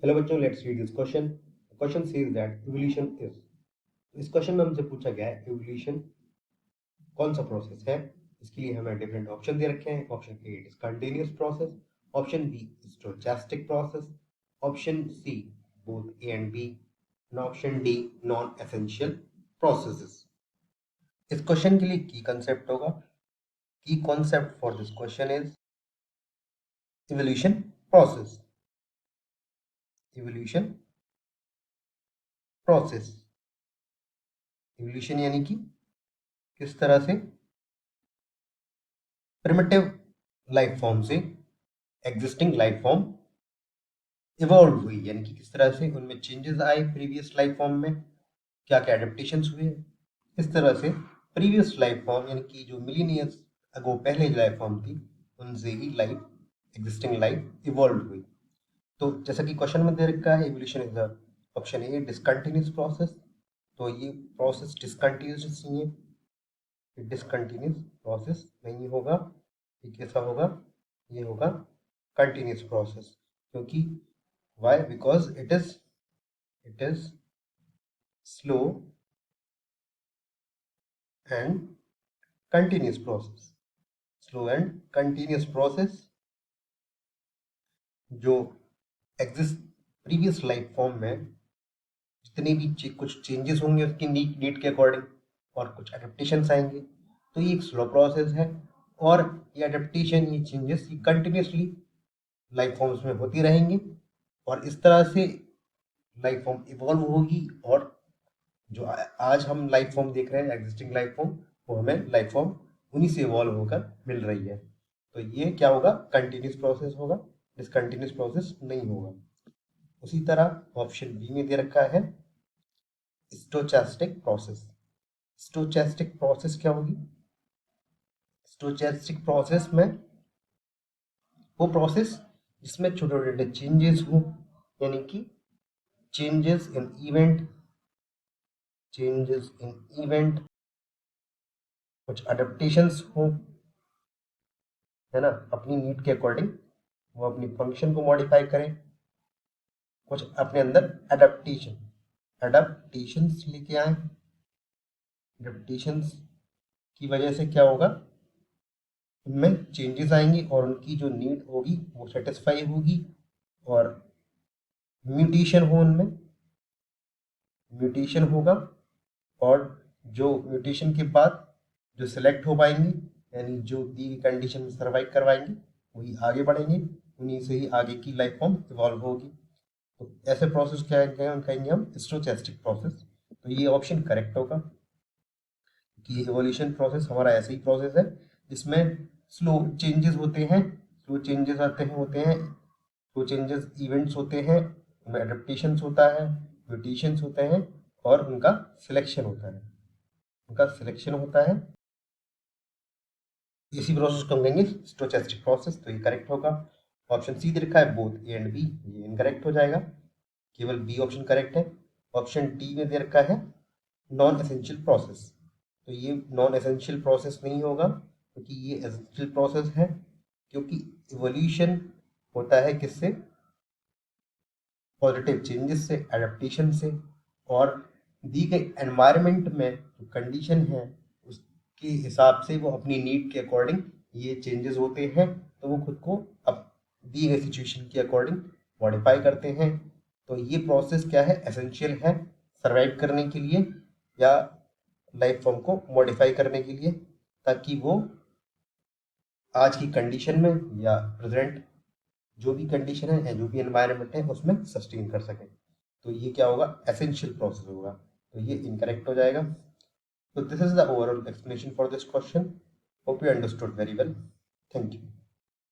Hello बच्चों, let's read this question. Question says that evolution is. इस question में हमसे पूछा गया है इवोल्यूशन कौन सा प्रोसेस है। इसके लिए हमें डिफरेंट ऑप्शन दे रखे हैं। Option A is continuous process, option B stochastic process, option C both A and B, and option D non essential processes. इस क्वेश्चन के लिए की कंसेप्ट होगा, key concept for this question is evolution process. Evolution process, evolution यानी कि किस तरह से primitive life form से एग्जिस्टिंग लाइफ फॉर्म इवॉल्व हुई, यानी कि किस तरह से उनमें चेंजेस आए प्रीवियस लाइफ फॉर्म में, क्या क्या एडेप्टेशंस हुए। इस तरह से प्रीवियस लाइफ फॉर्म यानी कि जो मिलियन ईयर्स अगो पहले लाइफ फॉर्म थी उनसे ही लाइफ एग्जिस्टिंग लाइफ इवॉल्व हुई। तो जैसा कि क्वेश्चन में दे रखा है evolution is the option A discontinuous process. तो ये प्रोसेस डिसकंटिन्यूस नहीं है, डिसकंटिन्यूस प्रोसेस नहीं होगा। ये कैसा होगा? ये होगा कंटिन्यूस प्रोसेस। क्योंकि why? Because it is slow and continuous process. Slow and continuous process जो एग्जिस्ट प्रीवियस लाइफ फॉर्म में जितने भी कुछ चेंजेस होंगे उसकी नीड के अकॉर्डिंग और कुछ एडेप्टेशंस आएंगे, तो ये एक स्लो प्रोसेस है। और ये एडेप्टेशन, ये चेंजेस, ये कंटिन्यूसली लाइफ फॉर्म्स में होती रहेंगी और इस तरह से लाइफ फॉर्म इवॉल्व होगी। और जो आज हम लाइफ फॉर्म देख रहे हैं एग्जिस्टिंग लाइफ फॉर्म, वो हमें लाइफ फॉर्म उन्हीं से इवॉल्व होकर मिल रही है। तो ये क्या होगा? कंटिन्यूस प्रोसेस होगा, डिसकंटिन्यूस प्रोसेस नहीं होगा। उसी तरह ऑप्शन बी में दे रखा है स्टोचैस्टिक प्रोसेस। स्टोचैस्टिक प्रोसेस क्या होगी? स्टोचैस्टिक प्रोसेस में वो प्रोसेस जिसमें छोटे छोटे चेंजेस हो, यानी कि चेंजेस इन इवेंट, कुछ अडेप्टेशंस हो, है ना, अपनी नीड के अकॉर्डिंग वो अपनी फंक्शन को मॉडिफाई करें, कुछ अपने अंदर एडेप्टेशंस लेके आए। एडेप्टेशंस की वजह से क्या होगा? उनमें चेंजेस आएंगे और उनकी जो नीड होगी वो सेटिस्फाई होगी और म्यूटेशन हो, उनमें म्यूटेशन होगा। और जो म्यूटेशन के बाद जो सिलेक्ट हो पाएंगे, यानी जो दी गई कंडीशन में सर्वाइव करवाएंगे, वही आगे बढ़ेंगे, उन्हीं से ही आगे की लाइफ फॉर्म इवॉल्व होगी। तो ऐसे प्रोसेस क्या कहेंगे हम? Stochastic process. तो ये ऑप्शन करेक्ट होगा कि इवोल्यूशन प्रोसेस हमारा ऐसा ही प्रोसेस है जिसमें स्लो चेंजेस होते हैं, slow changes slow changes events होते हैं, उनमें एडेप्टेशंस होता है, म्यूटेशंस होते हैं और उनका सिलेक्शन होता है। इसी प्रोसेस को हम कहेंगे स्टोचैस्टिक प्रोसेस। तो ये करेक्ट होगा। ऑप्शन सी दे रखा है बोथ ए एंड बी, ये इनकरेक्ट हो जाएगा, केवल बी ऑप्शन करेक्ट है। ऑप्शन डी में दे रखा है नॉन एसेंशियल प्रोसेस, तो ये नॉन एसेंशियल प्रोसेस नहीं होगा क्योंकि ये एसेंशियल प्रोसेस है। क्योंकि इवोल्यूशन होता है किससे? पॉजिटिव चेंजेस से, एडेप्टेशन से, और दी गई एनवायरनमेंट में जो कंडीशन है उसके हिसाब से वो अपनी नीड के अकॉर्डिंग ये चेंजेस होते हैं, तो वो खुद को अब दी गई सिचुएशन के अकॉर्डिंग मॉडिफाई करते हैं। तो ये प्रोसेस क्या है? एसेंशियल है सर्वाइव करने के लिए या लाइफ फॉर्म को मॉडिफाई करने के लिए, ताकि वो आज की कंडीशन में या प्रेजेंट जो भी कंडीशन है या जो भी एनवायरनमेंट है उसमें सस्टेन कर सके। तो ये क्या होगा? एसेंशियल प्रोसेस होगा। तो ये इनकरेक्ट हो जाएगा। तो this is the overall explanation for this question. Hope you understood very well. Thank you.